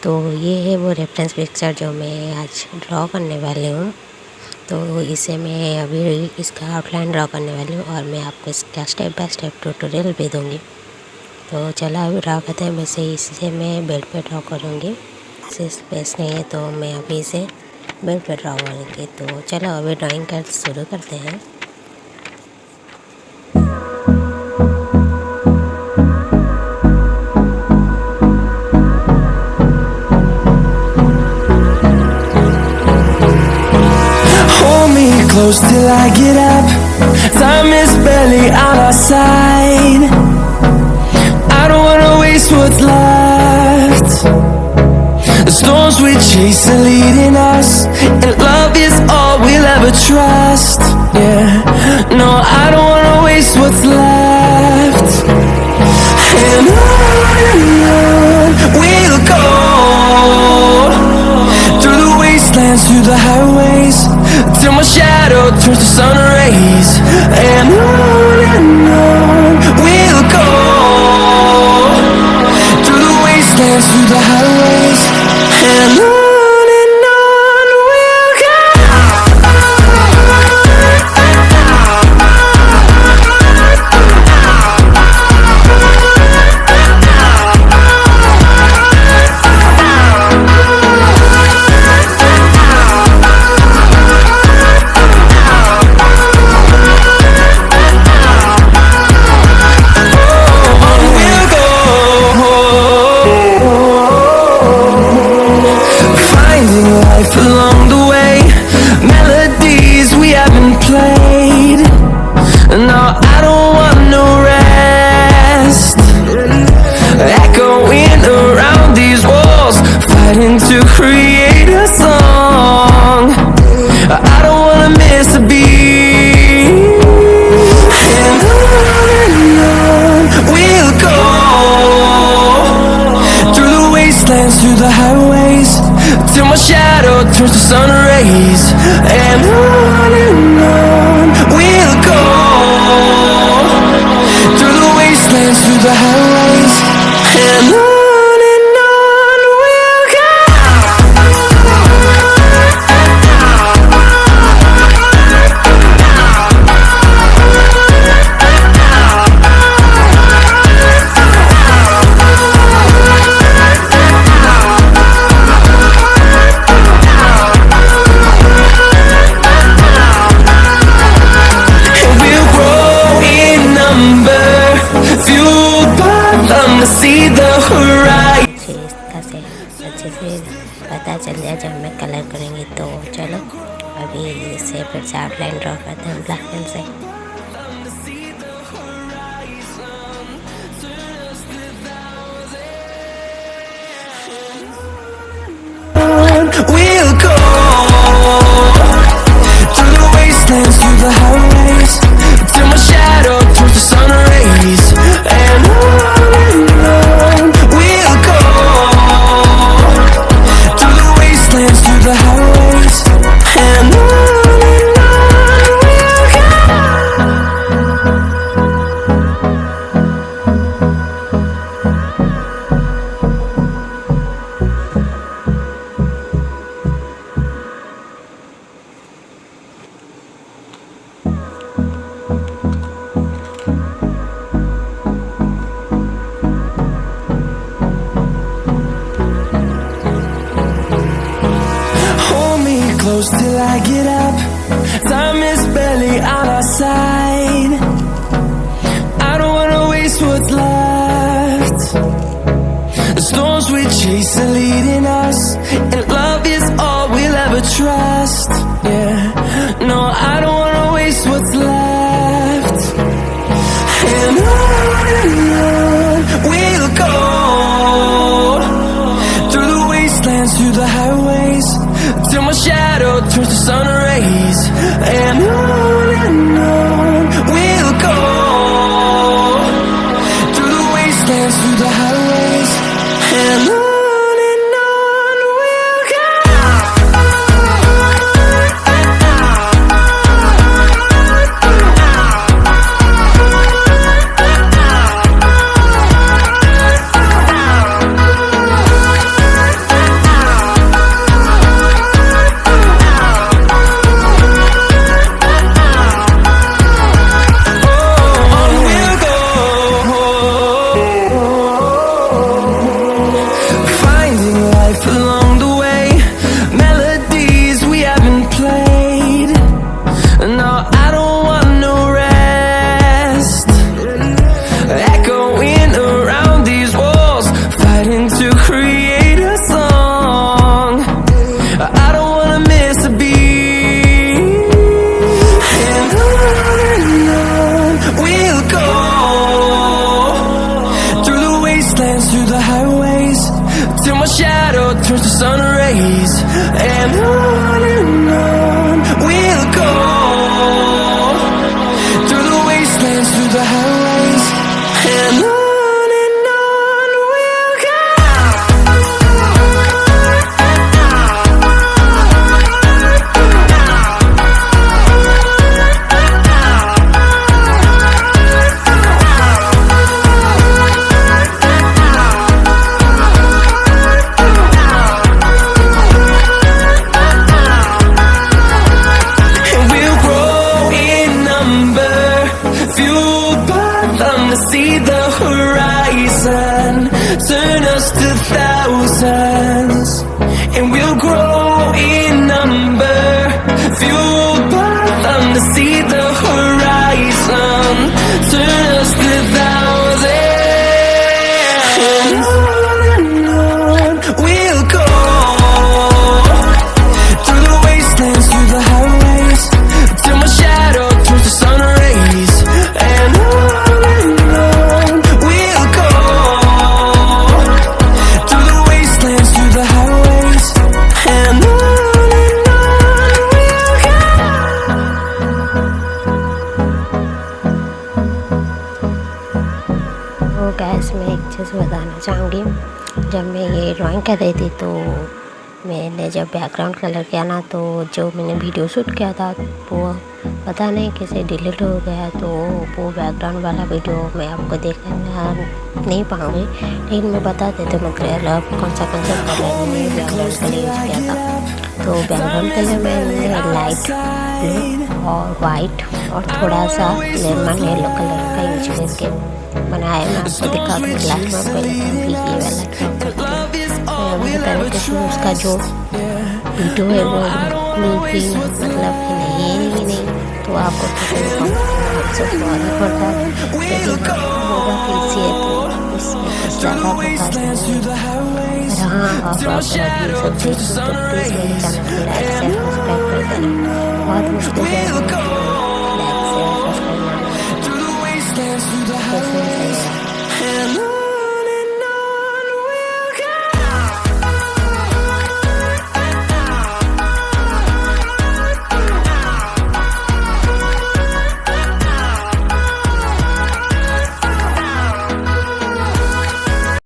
तो ये है वो रेफरेंस पिक्चर जो मैं आज ड्रॉ करने वाली हूँ। तो इसे मैं अभी इसका आउटलाइन ड्रॉ करने वाली हूँ और मैं आपको इसका स्टेप बाय स्टेप ट्यूटोरियल भी दूँगी। तो चलो अभी ड्रॉ करते हैं। वैसे इसे मैं बेड पे ड्रॉ करूँगी, इसे स्पेस नहीं है तो मैं अभी इसे बेड पे ड्रॉ करूँगी। तो चलो अभी ड्राइंग कर शुरू करते हैं। Close till I get up. Time is barely on our side. I don't wanna waste what's left. The storms we chase are leading us, and love is all we'll ever trust. Yeah, no, I don't wanna waste what's left. And on we'll go, through the wastelands, through the highways, till my shadow turns to sun rays. And on we'll go, through the wastelands, through the highways. And on we'll go. Along the way, melodies we haven't played. No, I don't want no rest. Echoing around these walls, fighting to create a song. I don't wanna miss a beat. And on we'll go, through the wastelands, through the highways, till my shadow turns to sun rays. And on we'll go, through the wastelands, through the highways. And on we'll go. See the horizon. इसका से अच्छे से पता चल जाए जब मैं colour करेंगे। तो चलो अभी इसे फिर से आउटलाइन ड्रॉ करते हैं ब्लैक पेन से। We'll go through the wastelands, through the highways, till my shadow turns to sun rays. And on we'll go, through the wastelands, through the highways. And on we'll go. Close till I get up. Time is barely on our side. I don't wanna waste what's left. The storms we chase are leading us, and love is all we'll ever trust. Yeah, no, I don't wanna waste what's left. And on we'll go, through the wastelands, through the highways, till my shadow turns to sun rays. And on we'll go, through the wastelands, through the highways. And on we'll go. wastelands, through the highways, till my shadow turns to sun rays. And on we'll go, through the wastelands, through the highways, and on we'll go. See the horizon, turn us to thousands, and we'll grow in number, fueled by them to see the horizon, turn us to thousands. And on we'll go, through the wastelands, through the highways, till my shadow turns to sun rays. And gas में एक चीज़ बताना चाहूँगी, जब मैं ये drawing कर रही थी तो मैंने जब बैकग्राउंड कलर किया ना, तो जो मैंने वीडियो शूट किया था वो पता नहीं कैसे डिलीट हो गया, तो वो बैकग्राउंड वाला वीडियो मैं आपको देखना नहीं पाऊँगी, लेकिन मैं बता देती हूँ मतलब कौन सा कलर मैंने बैकग्राउंड कलर यूज़ किया था। तो बैकग्राउंड कलर मैंने लाइट ब्लू और वाइट और थोड़ा सा लेमन येलो कलर का यूज करके बनाया। मैं आपको दिखा दूँ ग्लास में पहले ये वाला तरीके से उसका जो वीडियो है वो बिल्कुल भी मतलब नहीं है ही नहीं, तो आपको सॉरी पड़ता है, लेकिन बहुत ईजी है तो इसमें कुछ ज़्यादा बता नहीं। हाँ, आप सब देख तो प्लीज़ मेरे चैनल को लाइक शेयर सब्सक्राइब कर देना। बहुत मुश्किल से